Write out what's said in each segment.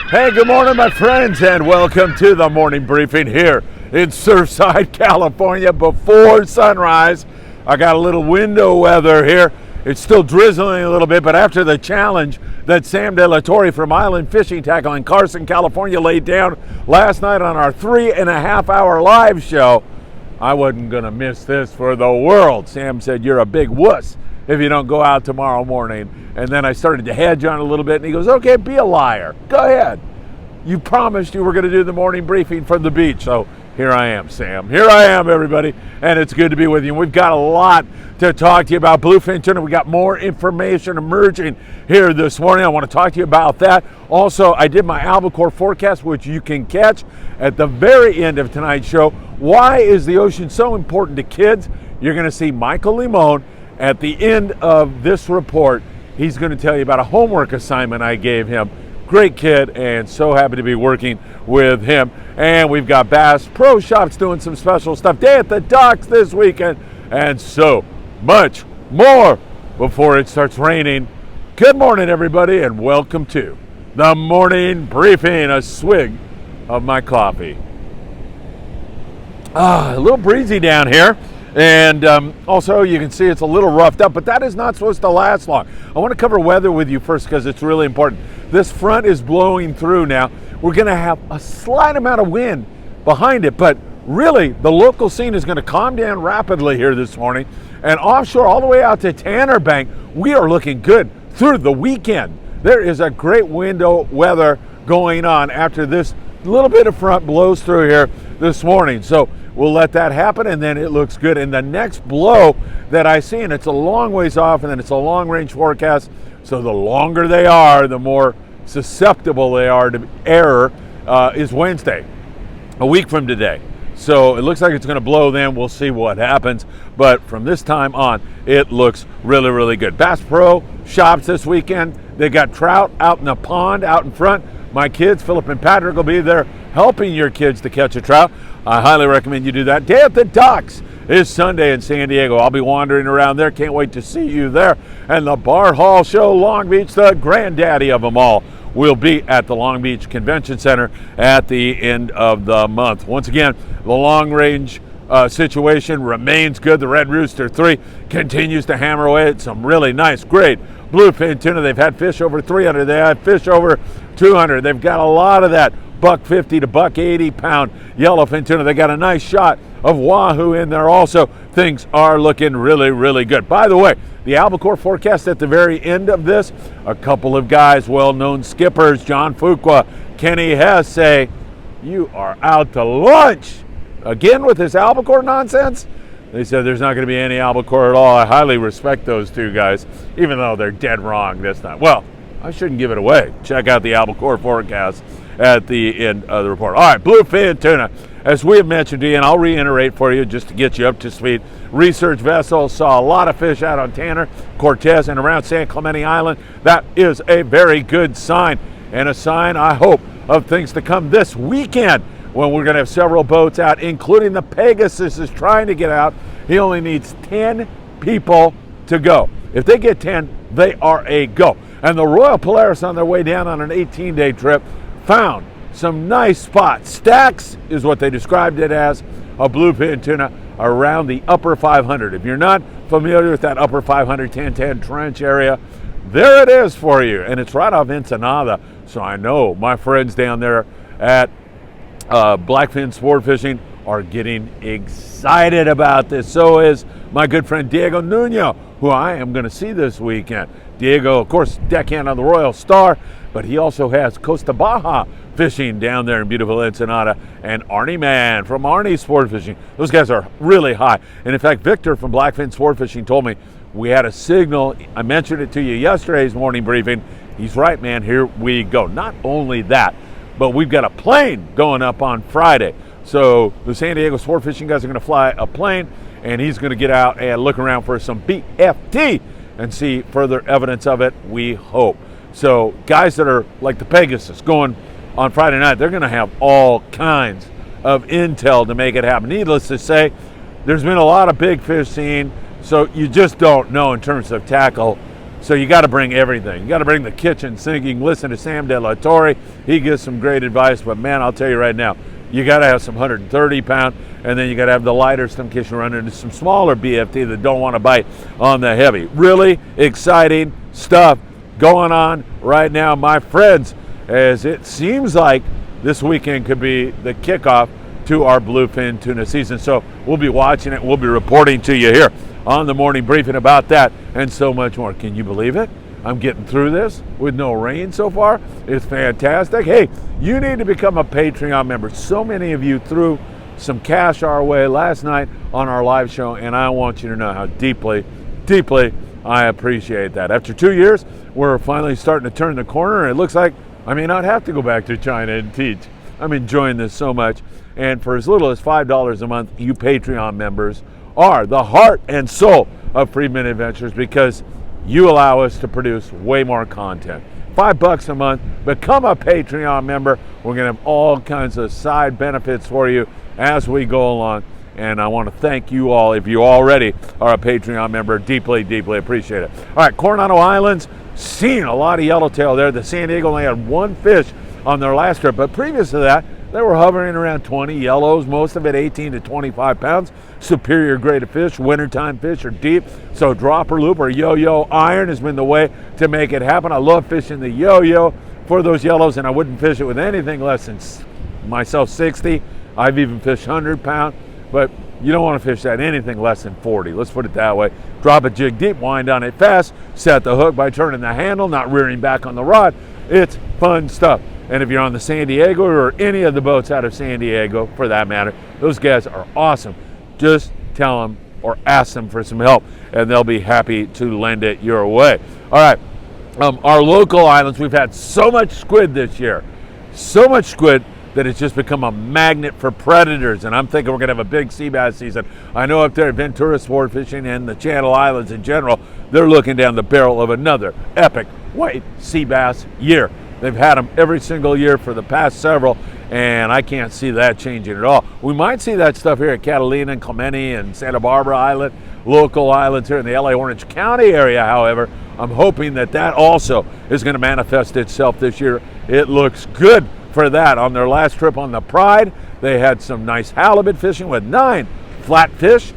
Hey, good morning, my friends, and welcome to the morning briefing here in Surfside, California before sunrise. I got a little window weather here. It's still drizzling a little bit, but after the challenge that Sam De La Torre from Island Fishing Tackle in Carson, California laid down last night on our 3.5-hour live show, I wasn't going to miss this for the world. Sam said, "You're a big wuss if you don't go out tomorrow morning." And then I started to hedge on it a little bit, and he goes, "Okay, be a liar. Go ahead. You promised you were going to do the morning briefing from the beach." So here I am, Sam. Here I am, everybody, and it's good to be with you. We've got a lot to talk to you about. Bluefin tuna, we got more information emerging here this morning. I want to talk to you about that. Also, I did my albacore forecast, which you can catch at the very end of tonight's show. Why is the ocean so important to kids? You're going to see Michael Limon at the end of this report. He's going to tell you about a homework assignment I gave him. Great kid, and so happy to be working with him. And we've got Bass Pro Shops doing some special stuff. Day at the docks this weekend, and so much more before it starts raining. Good morning, everybody, and welcome to the morning briefing. A swig of my coffee. A little breezy down here. And also, you can see it's a little roughed up, but that is not supposed to last long. I want to cover weather with you first because it's really important. This front is blowing through now. We're going to have a slight amount of wind behind it, but really, the local scene is going to calm down rapidly here this morning. And offshore, all the way out to Tanner Bank, we are looking good through the weekend. There is a great window weather going on after this little bit of front blows through here this morning. So we'll let that happen, and then it looks good. And the next blow that I see, and it's a long ways off, and then it's a long-range forecast, so the longer they are, the more susceptible they are to error, is Wednesday, a week from today. So it looks like it's going to blow then. We'll see what happens. But from this time on, it looks really, really good. Bass Pro Shops this weekend. They got trout out in the pond out in front. My kids, Philip and Patrick, will be there helping your kids to catch a trout. I highly recommend you do that. Day at the docks is Sunday in San Diego. I'll be wandering around there. Can't wait to see you there. And the Bar Hall Show Long Beach, the granddaddy of them all, will be at the Long Beach Convention Center at the end of the month. Once again, the long-range situation remains good. The Red Rooster 3 continues to hammer away at some really nice, great bluefin tuna. They've had fish over 300. They had fish over 200. They've got a lot of that $150 to $180 pound yellowfin tuna. They got a nice shot of wahoo in there also. Things are looking really, really good. By the way, the albacore forecast at the very end of this, a couple of guys, well-known skippers, John Fuqua, Kenny Hess, say, "You are out to lunch again with this albacore nonsense." They said there's not going to be any albacore at all. I highly respect those two guys, even though they're dead wrong this time. Well, I shouldn't give it away. Check out the albacore forecast at the end of the report. All right, bluefin tuna, as we have mentioned to you, and I'll reiterate for you just to get you up to speed. Research vessels saw a lot of fish out on Tanner, Cortez, and around San Clemente Island. That is a very good sign, and a sign, I hope, of things to come this weekend when we're going to have several boats out, including the Pegasus is trying to get out. He only needs 10 people to go. If they get 10, they are a go. And the Royal Polaris, on their way down on an 18-day trip, found some nice spots. Stacks is what they described it as, a bluefin tuna around the upper 500. If you're not familiar with that upper 500 1010 trench area, there it is for you. And it's right off Ensenada. So I know my friends down there at Blackfin Sport Fishing are getting excited about this. So is my good friend Diego Nuno, who I am going to see this weekend. Diego, of course, deckhand on the Royal Star, but he also has Costa Baja fishing down there in beautiful Ensenada, and Arnie Man from Arnie Sport Fishing. Those guys are really high. And in fact, Victor from Blackfin Sport Fishing told me we had a signal. I mentioned it to you yesterday's morning briefing. He's right, man. Here we go. Not only that, but we've got a plane going up on Friday. So the San Diego Sport Fishing guys are going to fly a plane, and he's going to get out and look around for some BFT and see further evidence of it, we hope. So guys that are like the Pegasus going on Friday night, they're going to have all kinds of intel to make it happen. Needless to say, there's been a lot of big fish seen, so you just don't know in terms of tackle So you got to bring everything. You got to bring the kitchen sink. You can listen to Sam De La Torre. He gives some great advice. But man, I'll tell you right now, you got to have some 130-pound, and then you got to have the lighter stuff in case you run into some smaller BFT that don't want to bite on the heavy. Really exciting stuff going on right now, my friends, as it seems like this weekend could be the kickoff to our bluefin tuna season. So we'll be watching it. We'll be reporting to you here on the morning briefing about that and so much more. Can you believe it? I'm getting through this with no rain so far. It's fantastic. Hey, you need to become a Patreon member. So many of you threw some cash our way last night on our live show, and I want you to know how deeply, deeply I appreciate that. After 2 years, we're finally starting to turn the corner, and it looks like I may not have to go back to China and teach. I'm enjoying this so much. And for as little as $5 a month, you Patreon members are the heart and soul of Friedman Adventures, because you allow us to produce way more content. $5 a month, become a Patreon member. We're going to have all kinds of side benefits for you as we go along. And I want to thank you all, if you already are a Patreon member. Deeply, deeply appreciate it. All right, Coronado Islands, seen a lot of yellowtail there. The San Diego only had one fish on their last trip, but previous to that, they were hovering around 20 yellows, most of it 18 to 25 pounds. Superior grade of fish. Wintertime fish are deep, so dropper loop or yo-yo iron has been the way to make it happen. I love fishing the yo-yo for those yellows, and I wouldn't fish it with anything less than myself 60. I've even fished 100-pound, but you don't want to fish that anything less than 40. Let's put it that way. Drop a jig deep, wind on it fast, set the hook by turning the handle, not rearing back on the rod. It's fun stuff. And if you're on the San Diego or any of the boats out of San Diego, for that matter, those guys are awesome. Just tell them or ask them for some help, and they'll be happy to lend it your way. All right, our local islands, we've had so much squid this year, so much squid that it's just become a magnet for predators, and I'm thinking we're going to have a big sea bass season. I know up there at Ventura Sport Fishing and the Channel Islands in general, they're looking down the barrel of another epic white sea bass year. They've had them every single year for the past several, and I can't see that changing at all. We might see that stuff here at Catalina and Clemente and Santa Barbara Island, local islands here in the LA Orange County area. However, I'm hoping that that also is going to manifest itself this year. It looks good for that. On their last trip on the Pride, they had some nice halibut fishing with 9 flatfish.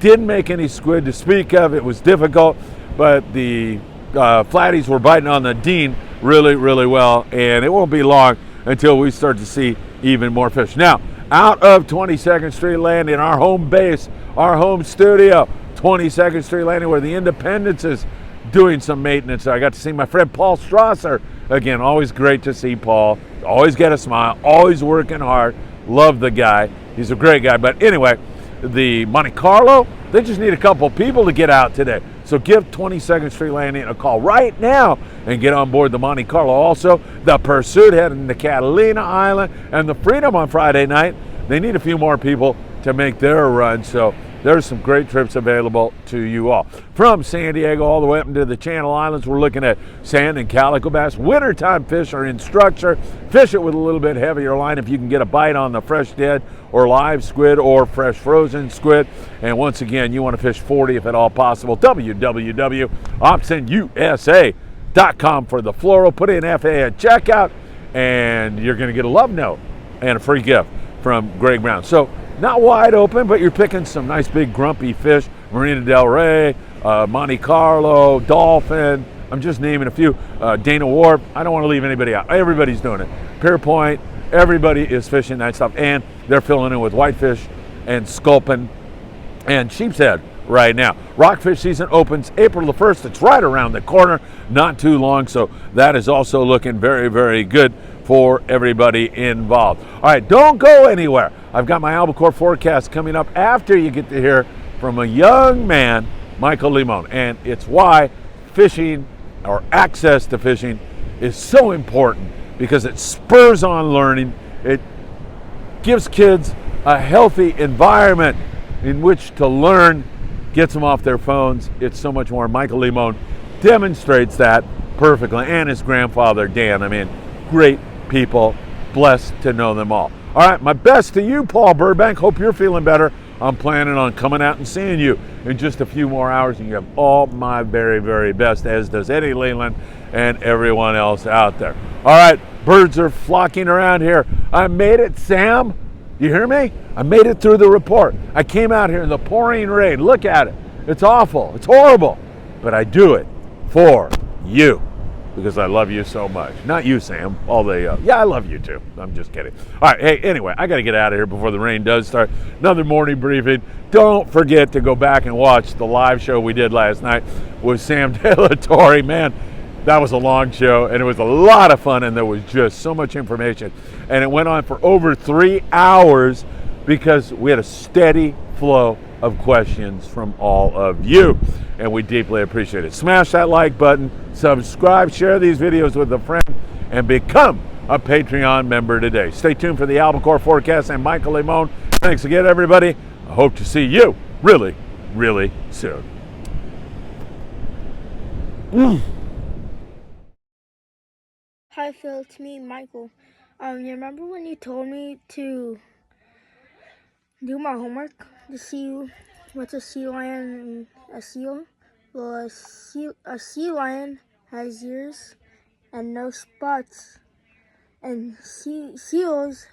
Didn't make any squid to speak of. It was difficult, but the flatties were biting on the Dean really, really well, and it won't be long until we start to see even more fish. Now, out of 22nd Street Landing, our home base, our home studio, 22nd Street Landing, where the Independence is doing some maintenance. I got to see my friend Paul Strasser again. Always great to see Paul. Always get a smile, always working hard. Love the guy. He's a great guy. But anyway, the Monte Carlo, they just need a couple people to get out today. So give 22nd Street Landing a call right now and get on board the Monte Carlo. Also, the Pursuit heading to Catalina Island and the Freedom on Friday night. They need a few more people to make their run. So there's some great trips available to you all. From San Diego all the way up into the Channel Islands, we're looking at sand and calico bass. Wintertime fish are in structure. Fish it with a little bit heavier line if you can get a bite on the fresh dead or live squid or fresh frozen squid. And once again, you want to fish 40 if at all possible. www.optionusa.com for the floral. Put in FA at checkout, and you're going to get a love note and a free gift from Greg Brown. So not wide open, but you're picking some nice big grumpy fish. Marina del Rey, Monte Carlo, Dolphin. I'm just naming a few. Dana Wharf. I don't want to leave anybody out. Everybody's doing it. Pier Point. Everybody is fishing that stuff, and they're filling in with whitefish and sculpin and sheep's head right now. Rockfish season opens April the 1st. It's right around the corner, not too long, so that is also looking very, very good for everybody involved. All right, don't go anywhere. I've got my albacore forecast coming up after you get to hear from a young man, Michael Limon, and it's why fishing or access to fishing is so important, because it spurs on learning. It gives kids a healthy environment in which to learn, gets them off their phones. It's so much more. Michael Limon demonstrates that perfectly, and his grandfather, Dan. I mean, great people, blessed to know them all. All right, my best to you, Paul Burbank. Hope you're feeling better. I'm planning on coming out and seeing you in just a few more hours, and you have all my very, very best, as does Eddie Leland and everyone else out there. All right, birds are flocking around here. I made it, Sam. You hear me? I made it through the report. I came out here in the pouring rain. Look at it. It's awful. It's horrible. But I do it for you because I love you so much. Not you, Sam. Yeah, I love you too. I'm just kidding. All right. Hey, anyway, I got to get out of here before the rain does start. Another morning briefing. Don't forget to go back and watch the live show we did last night with Sam De La Torre. Man, that was a long show, and it was a lot of fun, and there was just so much information. And it went on for over 3 hours because we had a steady flow of questions from all of you, and we deeply appreciate it. Smash that like button, subscribe, share these videos with a friend, and become a Patreon member today. Stay tuned for the Albacore forecast and Michael Limon. Thanks again, everybody. I hope to see you really, really soon. Hi Phil, it's me, Michael. You remember when you told me to do my homework to see what's a sea lion and a seal? Well, a sea lion has ears and no spots, and seals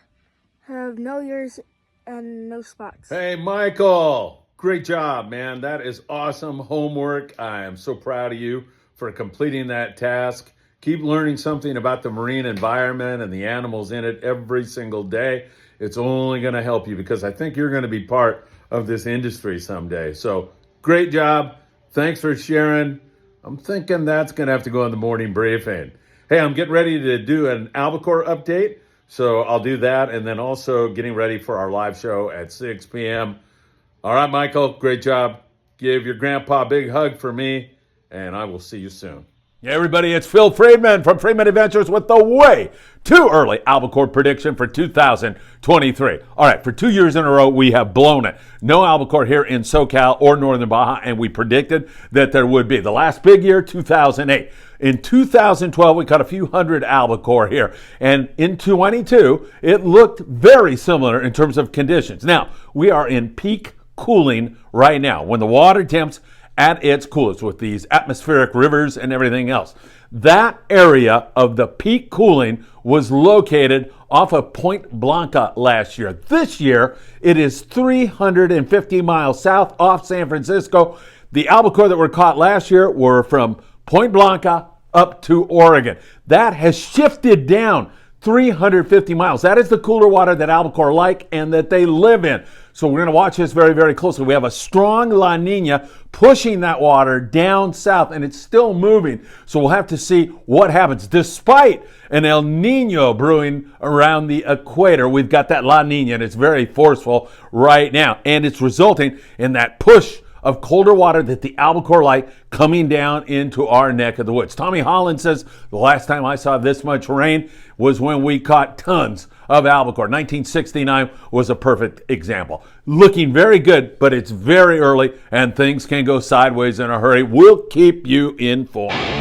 have no ears and no spots. Hey, Michael. Great job, man. That is awesome homework. I am so proud of you for completing that task. Keep learning something about the marine environment and the animals in it every single day. It's only going to help you because I think you're going to be part of this industry someday. So great job. Thanks for sharing. I'm thinking that's going to have to go in the morning briefing. Hey, I'm getting ready to do an Albacore update. So I'll do that, and then also getting ready for our live show at 6 p.m. All right, Michael, great job. Give your grandpa a big hug for me, and I will see you soon. Yeah, everybody, it's Phil Friedman from Friedman Adventures with the way too early Albacore prediction for 2023. All right, for 2 years in a row, we have blown it. No Albacore here in SoCal or Northern Baja, and we predicted that there would be. The last big year, 2008. In 2012, we caught a few hundred Albacore here. And in 22, it looked very similar in terms of conditions. Now, we are in peak cooling right now, when the water temps at its coolest with these atmospheric rivers and everything else. That area of the peak cooling was located off of Point Blanca last year. This year, it is 350 miles south off San Francisco. The Albacore that were caught last year were from Point Blanca up to Oregon. That has shifted down 350 miles. That is the cooler water that Albacore like and that they live in. So we're going to watch this very, very closely. We have a strong La Nina pushing that water down south, and it's still moving. So we'll have to see what happens. Despite an El Nino brewing around the equator, we've got that La Nina, and it's very forceful right now. And it's resulting in that push of colder water that the Albacore like coming down into our neck of the woods. Tommy Holland says the last time I saw this much rain was when we caught tons of Albacore. 1969 was a perfect example. Looking very good, but it's very early and things can go sideways in a hurry. We'll keep you informed.